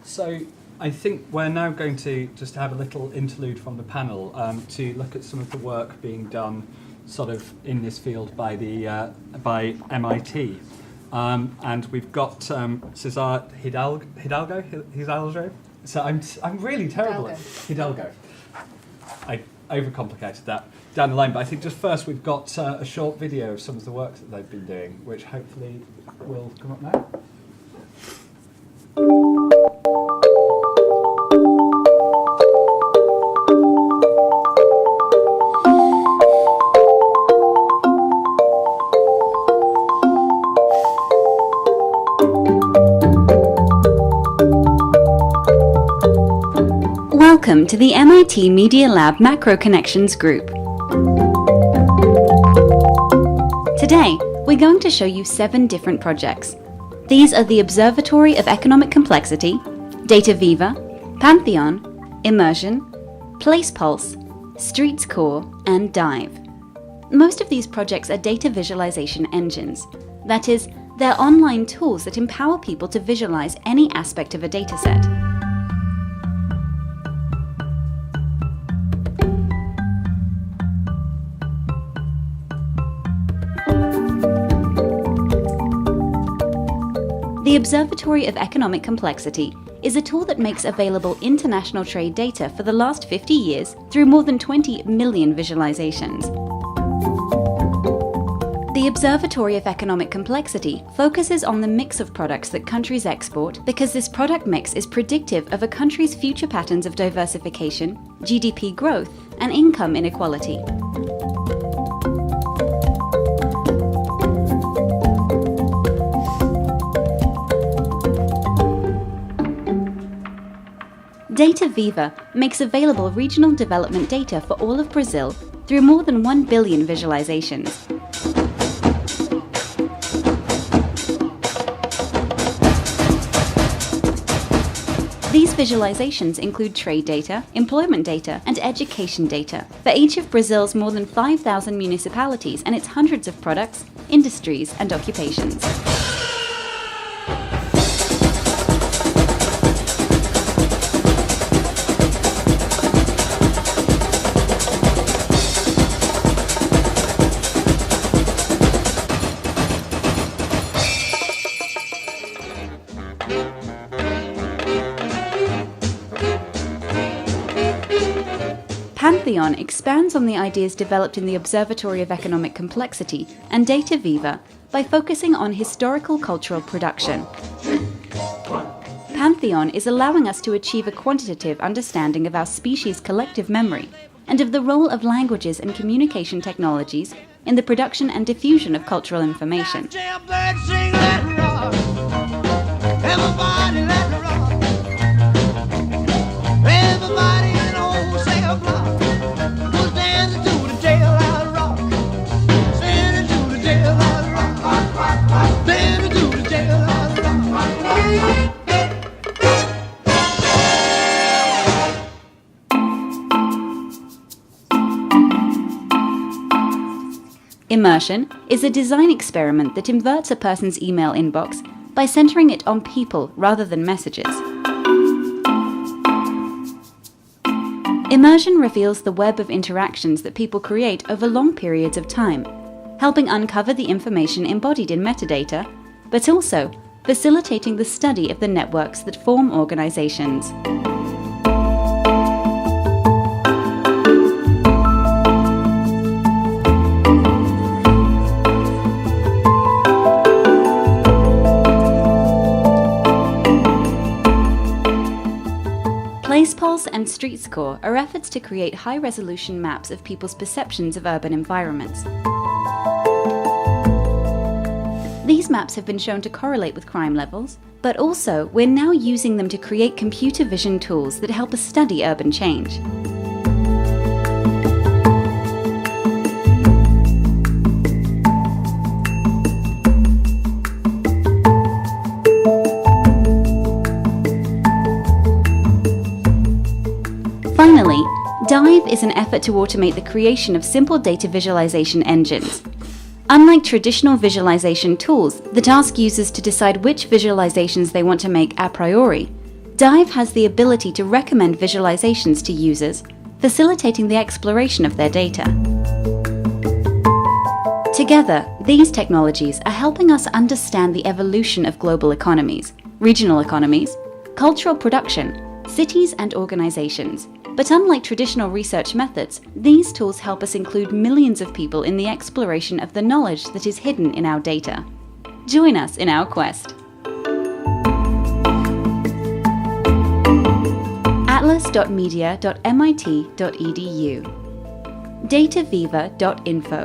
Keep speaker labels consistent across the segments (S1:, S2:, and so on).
S1: So I think we're now going to just have a little interlude from the panel to look at some of the work being done sort of in this field by by MIT. And we've got Cesar Hidalgo. So I'm really terrible at Hidalgo. I overcomplicated that down the line, but I think just first we've got a short video of some of the work that they've been doing, which hopefully will come up now.
S2: Welcome to the MIT Media Lab Macro Connections Group. Today, we're going to show you 7 different projects. These are the Observatory of Economic Complexity, DataViva, Pantheon, Immersion, Pulse, streetscore, and Dive. Most of these projects are data visualization engines. That is, they're online tools that empower people to visualize any aspect of a dataset. The Observatory of Economic Complexity is a tool that makes available international trade data for the last 50 years through more than 20 million visualizations. The Observatory of Economic Complexity focuses on the mix of products that countries export because this product mix is predictive of a country's future patterns of diversification, GDP growth, and income inequality. DataViva makes available regional development data for all of Brazil through more than 1 billion visualizations. These visualizations include trade data, employment data, and education data for each of Brazil's more than 5,000 municipalities and its hundreds of products, industries, and occupations. Pantheon expands on the ideas developed in the Observatory of Economic Complexity and DataViva by focusing on historical cultural production. Pantheon is allowing us to achieve a quantitative understanding of our species' collective memory and of the role of languages and communication technologies in the production and diffusion of cultural information. Immersion is a design experiment that inverts a person's email inbox by centering it on people rather than messages. Immersion reveals the web of interactions that people create over long periods of time, helping uncover the information embodied in metadata, but also facilitating the study of the networks that form organizations. Pulse and streetscore are efforts to create high-resolution maps of people's perceptions of urban environments. These maps have been shown to correlate with crime levels, but also we're now using them to create computer vision tools that help us study urban change. Finally, Dive is an effort to automate the creation of simple data visualization engines. Unlike traditional visualization tools that ask users to decide which visualizations they want to make a priori, Dive has the ability to recommend visualizations to users, facilitating the exploration of their data. Together, these technologies are helping us understand the evolution of global economies, regional economies, cultural production, cities and organizations. But unlike traditional research methods, these tools help us include millions of people in the exploration of the knowledge that is hidden in our data. Join us in our quest. atlas.media.mit.edu, dataviva.info,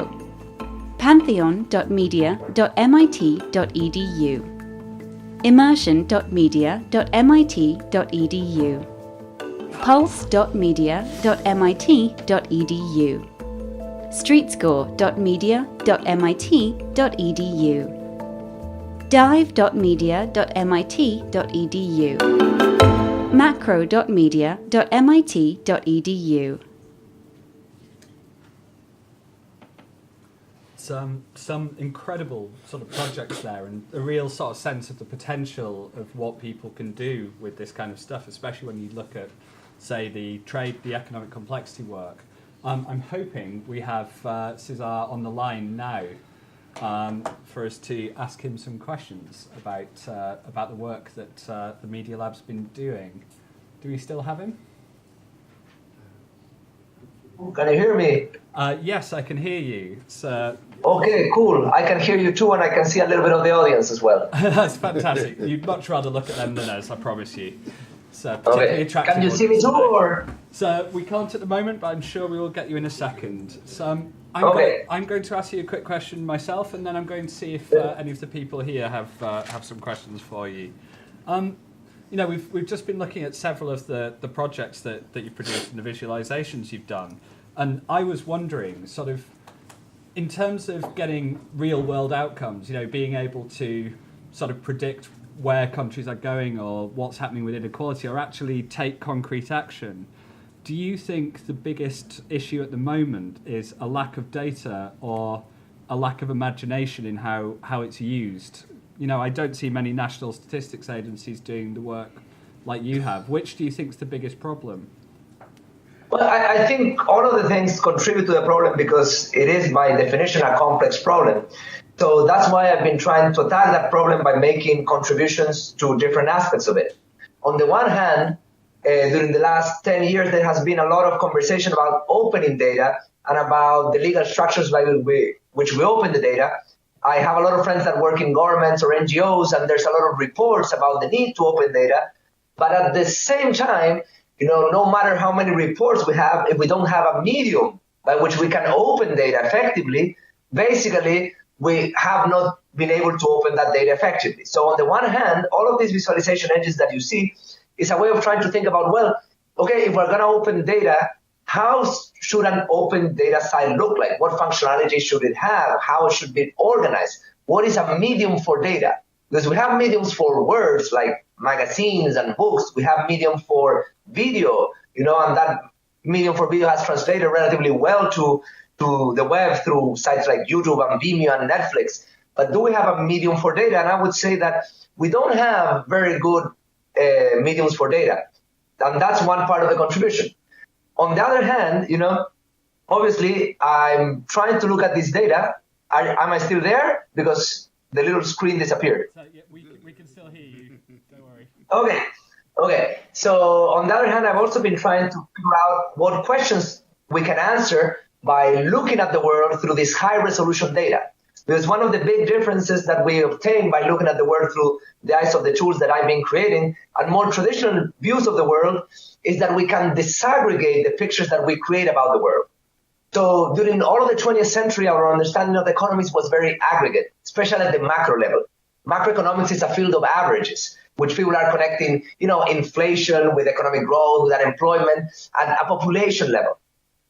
S2: pantheon.media.mit.edu, immersion.media.mit.edu, pulse.media.mit.edu, streetscore.media.mit.edu, dive.media.mit.edu, macro.media.mit.edu.
S1: Some incredible sort of projects there, and a real sort of sense of the potential of what people can do with this kind of stuff, especially when you look at, say, the economic complexity work. I'm hoping we have Cesar on the line now for us to ask him some questions about the work that the Media Lab's been doing. Do we still have him?
S3: Can you hear me?
S1: Yes, I can hear you.
S3: Okay, cool. I can hear you too, and I can see a little bit of the audience as well.
S1: That's fantastic. You'd much rather look at them than us, I promise you. So particularly attractive.
S3: Can you see me too, or?
S1: So we can't at the moment, but I'm sure we will get you in a second. So I'm going to ask you a quick question myself, and then I'm going to see if any of the people here have some questions for you. We've just been looking at several of the projects that you've produced and the visualizations you've done, and I was wondering, sort of, in terms of getting real world outcomes, being able to sort of predict where countries are going or what's happening with inequality, or actually take concrete action. Do you think the biggest issue at the moment is a lack of data or a lack of imagination in how it's used? I don't see many national statistics agencies doing the work like you have. Which do you think is the biggest problem?
S3: Well, I think all of the things contribute to the problem because it is, by definition, a complex problem. So that's why I've been trying to attack that problem by making contributions to different aspects of it. On the one hand, during the last 10 years, there has been a lot of conversation about opening data and about the legal structures by which we open the data. I have a lot of friends that work in governments or NGOs, and there's a lot of reports about the need to open data. But at the same time, no matter how many reports we have, if we don't have a medium by which we can open data effectively, basically, we have not been able to open that data effectively. So on the one hand, all of these visualization engines that you see is a way of trying to think about, well, okay, if we're going to open data, how should an open data site look like? What functionality should it have? How it should be organized? What is a medium for data? Because we have mediums for words like magazines and books. We have medium for video, and that medium for video has translated relatively well to the web through sites like YouTube and Vimeo and Netflix. But do we have a medium for data? And I would say that we don't have very good mediums for data. And that's one part of the contribution. On the other hand, obviously I'm trying to look at this data. Am I still there? Because the little screen disappeared.
S1: So, yeah, we can still hear you. Don't worry.
S3: Okay. So on the other hand, I've also been trying to figure out what questions we can answer by looking at the world through this high resolution data. Because one of the big differences that we obtain by looking at the world through the eyes of the tools that I've been creating and more traditional views of the world is that we can disaggregate the pictures that we create about the world. So during all of the 20th century, our understanding of the economies was very aggregate, especially at the macro level. Macroeconomics is a field of averages, which people are connecting, inflation with economic growth, with unemployment at a population level.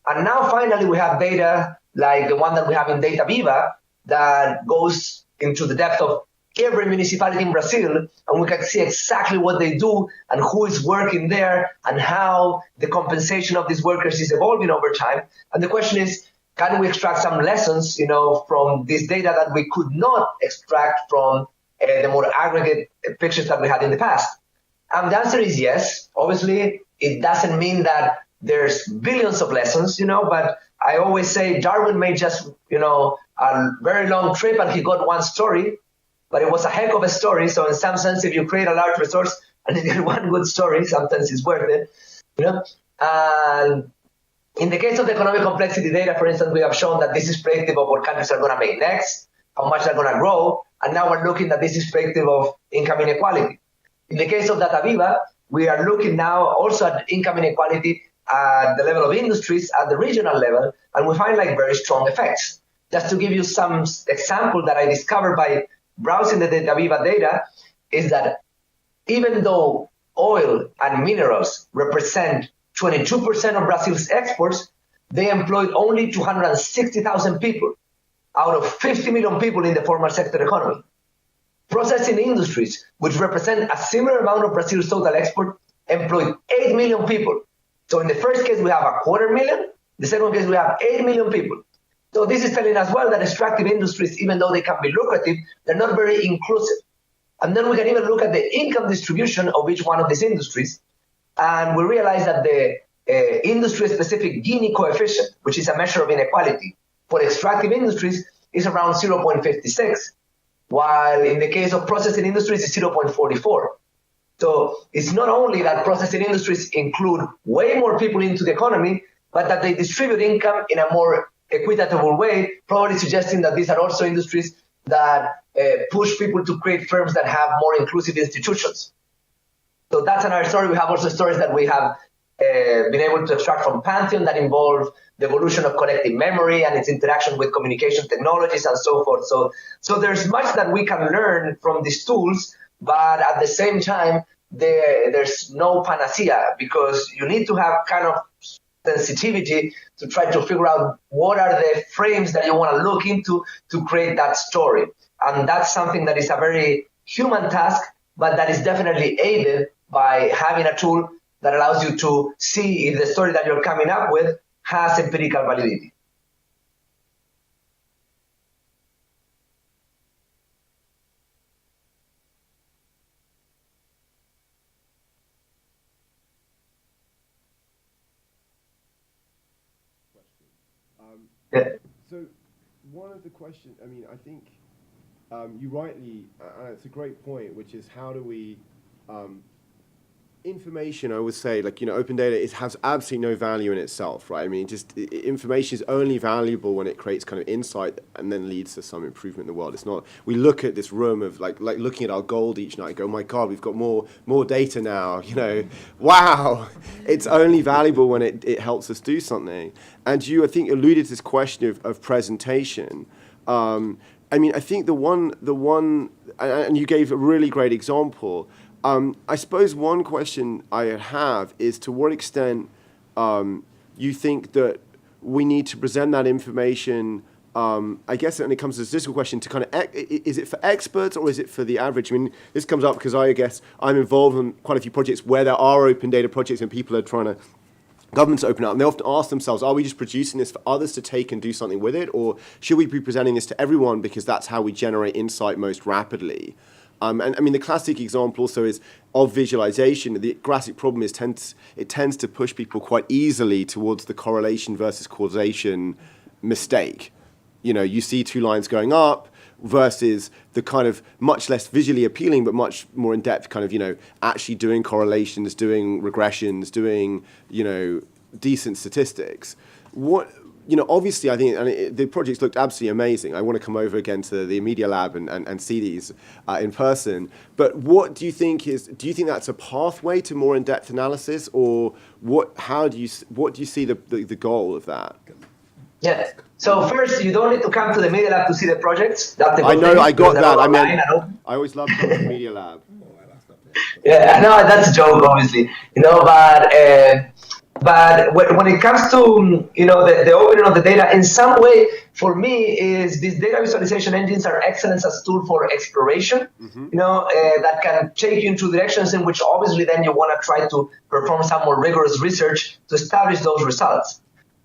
S3: And now finally we have data like the one that we have in DataViva that goes into the depth of every municipality in Brazil, and we can see exactly what they do and who is working there and how the compensation of these workers is evolving over time. And the question is, can we extract some lessons, from this data that we could not extract from the more aggregate pictures that we had in the past? The answer is yes. Obviously, it doesn't mean that there's billions of lessons, but I always say Darwin made just, a very long trip and he got one story, but it was a heck of a story. So in some sense, if you create a large resource and you get one good story, sometimes it's worth it, And in the case of the economic complexity data, for instance, we have shown that this is predictive of what countries are going to make next, how much they're going to grow, and now we're looking that this is predictive of income inequality. In the case of DataViva, we are looking now also at income inequality at the level of industries, at the regional level, and we find very strong effects. Just to give you some example that I discovered by browsing the DataViva data, is that even though oil and minerals represent 22% of Brazil's exports, they employed only 260,000 people out of 50 million people in the formal sector economy. Processing industries, which represent a similar amount of Brazil's total export, employed 8 million people. So in the first case, we have 250,000. The second case, we have 8 million people. So this is telling us well that extractive industries, even though they can be lucrative, they're not very inclusive. And then we can even look at the income distribution of each one of these industries. And we realize that the industry-specific Gini coefficient, which is a measure of inequality for extractive industries, is around 0.56, while in the case of processing industries, it's 0.44. So it's not only that processing industries include way more people into the economy, but that they distribute income in a more equitable way, probably suggesting that these are also industries that push people to create firms that have more inclusive institutions. So that's another story. We have also stories that we have been able to extract from Pantheon that involve the evolution of collective memory and its interaction with communication technologies and so forth. So there's much that we can learn from these tools, but at the same time, there's no panacea, because you need to have kind of sensitivity to try to figure out what are the frames that you want to look into to create that story. And that's something that is a very human task, but that is definitely aided by having a tool that allows you to see if the story that you're coming up with has empirical validity.
S4: So one of the questions, I think you rightly, it's a great point, which is how do we, information, I would say, open data has absolutely no value in itself, right? Information is only valuable when it creates kind of insight and then leads to some improvement in the world. It's not, we look at this room of like looking at our gold each night and go, oh my God, we've got more data now, wow. It's only valuable when it helps us do something. And you, I think, alluded to this question of presentation. I think the one, and you gave a really great example. I suppose one question I have is to what extent you think that we need to present that information, I guess when it comes to the statistical question, to kind of, is it for experts or is it for the average? This comes up because I guess I'm involved in quite a few projects where there are open data projects and people are trying to, governments open up, and they often ask themselves, are we just producing this for others to take and do something with it, or should we be presenting this to everyone because that's how we generate insight most rapidly? The classic example also is of visualization. The classic problem is it tends to push people quite easily towards the correlation versus causation mistake. You see two lines going up versus the kind of much less visually appealing but much more in-depth kind of, actually doing correlations, doing regressions, doing, decent statistics. Obviously, I think the projects looked absolutely amazing. I want to come over again to the Media Lab and see these in person. But what do you think that's a pathway to more in-depth analysis, or what do you see the goal of that?
S3: Yeah. So first, you don't need to come to the Media Lab to see the projects. That's the
S4: I know, I got that.
S3: I
S4: always love coming to the Media Lab.
S3: Yeah, no, that's a joke, obviously. But when it comes to the opening of the data, in some way, for me, is these data visualization engines are excellent as a tool for exploration. Mm-hmm. That can take you into directions in which obviously then you want to try to perform some more rigorous research to establish those results.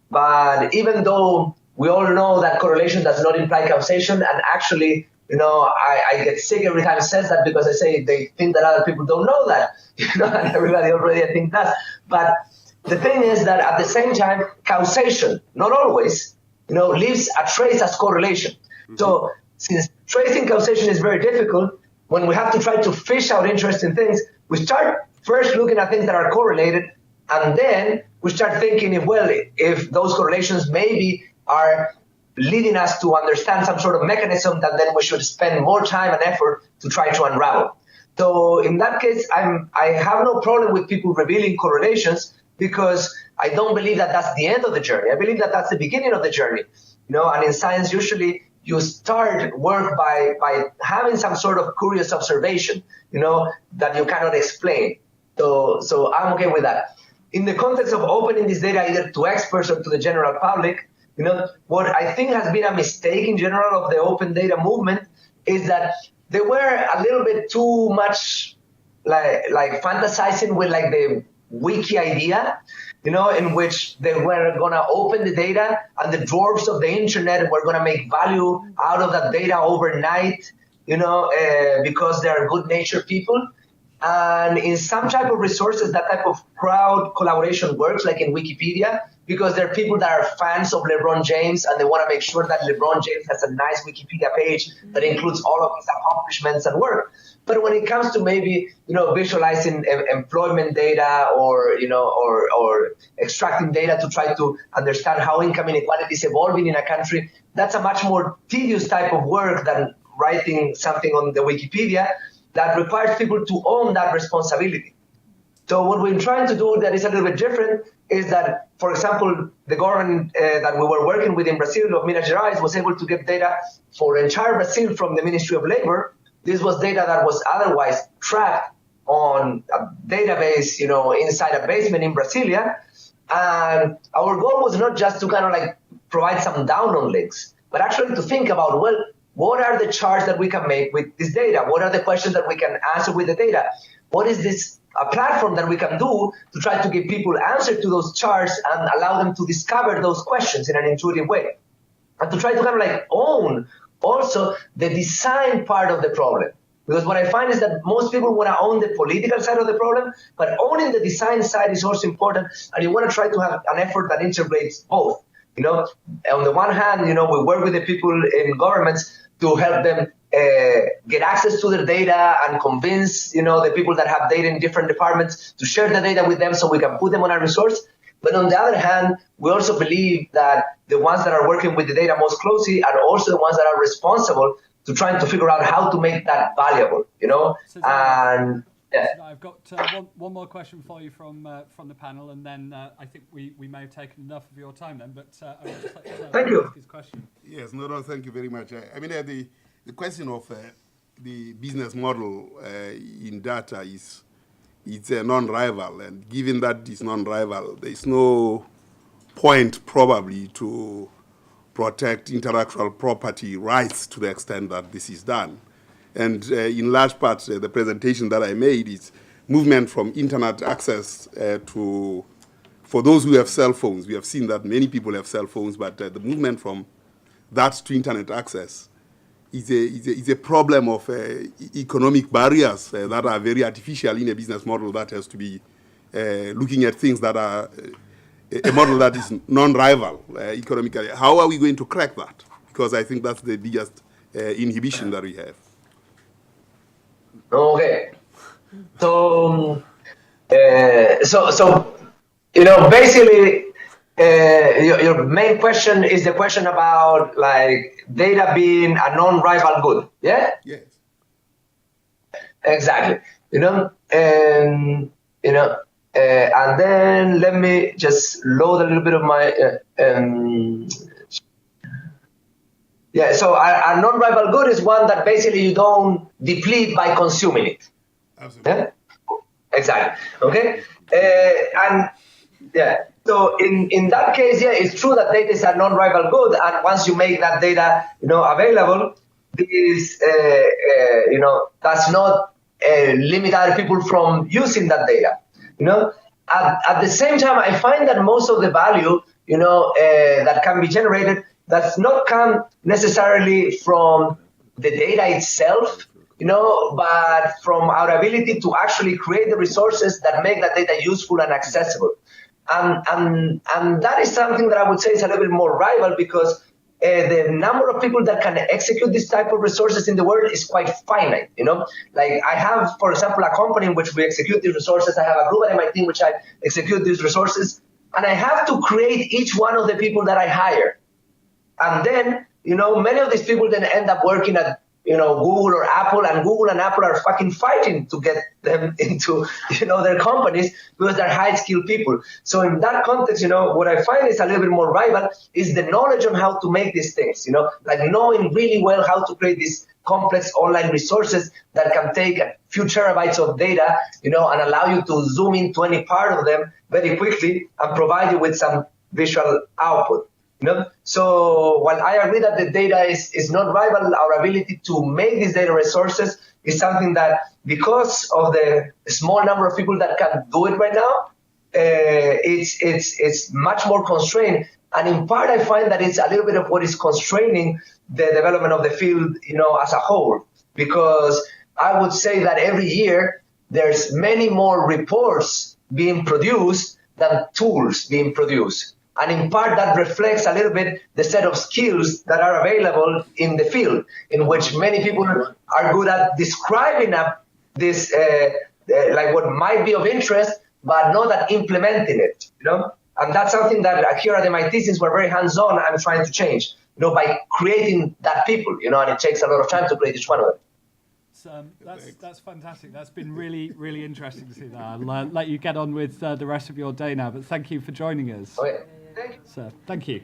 S3: But even though we all know that correlation does not imply causation, and actually I get sick every time it says that, because I say they think that other people don't know that, and everybody already I think does. But the thing is that at the same time, causation, not always, leaves a trace as correlation. Mm-hmm. So since tracing causation is very difficult, when we have to try to fish out interesting things, we start first looking at things that are correlated, and then we start thinking if those correlations maybe are leading us to understand some sort of mechanism that then we should spend more time and effort to try to unravel. So in that case, I have no problem with people revealing correlations, because I don't believe that that's the end of the journey. I believe that that's the beginning of the journey. And in science, usually you start work by having some sort of curious observation, that you cannot explain. So I'm okay with that. In the context of opening this data either to experts or to the general public, what I think has been a mistake in general of the open data movement is that they were a little bit too much like fantasizing with like the wiki idea, in which they were going to open the data and the dwarfs of the internet were going to make value out of that data overnight, because they are good-natured people. And in some type of resources, that type of crowd collaboration works, like in Wikipedia, because there are people that are fans of LeBron James and they want to make sure that LeBron James has a nice Wikipedia page that includes all of his accomplishments and work. But when it comes to maybe, visualizing employment data or extracting data to try to understand how income inequality is evolving in a country, that's a much more tedious type of work than writing something on the Wikipedia that requires people to own that responsibility. So what we're trying to do that is a little bit different is that, for example, the government that we were working with in Brazil, of Minas Gerais, was able to get data for entire Brazil from the Ministry of Labor. This was data that was otherwise trapped on a database, inside a basement in Brasilia. And our goal was not just to kind of like provide some download links, but actually to think about, what are the charts that we can make with this data? What are the questions that we can answer with the data? What is this platform that we can do to try to give people answers to those charts and allow them to discover those questions in an intuitive way? And to try to kind of like own also the design part of the problem. Because what I find is that most people want to own the political side of the problem, but owning the design side is also important. And you want to try to have an effort that integrates both. On the one hand, we work with the people in governments to help them get access to their data and convince, the people that have data in different departments to share the data with them so we can put them on our resource. But on the other hand, we also believe that the ones that are working with the data most closely are also the ones that are responsible to trying to figure out how to make that valuable,
S1: So
S3: and
S1: yeah. I've got one more question for you from the panel, and then I think we may have taken enough of your time then, but I would just like to
S3: Thank you.
S1: ask his question.
S5: Yes, no, thank you very much. I mean, the question of the business model in data it's a non-rival, and given that it's non-rival, there is no point probably to protect intellectual property rights to the extent that this is done. And in large part, the presentation that I made is movement from internet access for those who have cell phones. We have seen that many people have cell phones, but the movement from that to internet access is a problem of economic barriers that are very artificial in a business model that has to be looking at things that are a model that is non-rival economically. How are we going to crack that? Because I think that's the biggest inhibition that we have.
S3: Okay. So basically, your main question is the question about like data being a non-rival good, yeah?
S5: Yes.
S3: Exactly. And then let me just load a little bit of my. So a non-rival good is one that basically you don't deplete by consuming it.
S5: Absolutely.
S3: Yeah? Exactly. Okay. So in that case, it's true that data is a non-rival good, and once you make that data, available, this, does not limit other people from using that data. At the same time, I find that most of the value, that can be generated does not come necessarily from the data itself, but from our ability to actually create the resources that make that data useful and accessible. And that is something that I would say is a little bit more rival, because the number of people that can execute this type of resources in the world is quite finite, Like I have, for example, a company in which we execute these resources. I have a group at MIT in which I execute these resources, and I have to create each one of the people that I hire. And then, many of these people then end up working at, Google or Apple, and Google and Apple are fucking fighting to get them into, their companies, because they're high-skilled people. So in that context, what I find is a little bit more rival is the knowledge on how to make these things, like knowing really well how to create these complex online resources that can take a few terabytes of data, and allow you to zoom into any part of them very quickly and provide you with some visual output. So while I agree that the data is not rival, our ability to make these data resources is something that, because of the small number of people that can do it right now, it's much more constrained. And in part, I find that it's a little bit of what is constraining the development of the field, as a whole, because I would say that every year there's many more reports being produced than tools being produced. And in part, that reflects a little bit the set of skills that are available in the field, in which many people are good at describing this, like what might be of interest, but not at implementing it, And that's something that here at MIT, since we're very hands-on, I'm trying to change, by creating that people, and it takes a lot of time to create each one of them.
S1: That's fantastic. That's been really, really interesting to see that. I'll let you get on with the rest of your day now, but thank you for joining us.
S3: Okay. Thank you.
S1: So, thank you.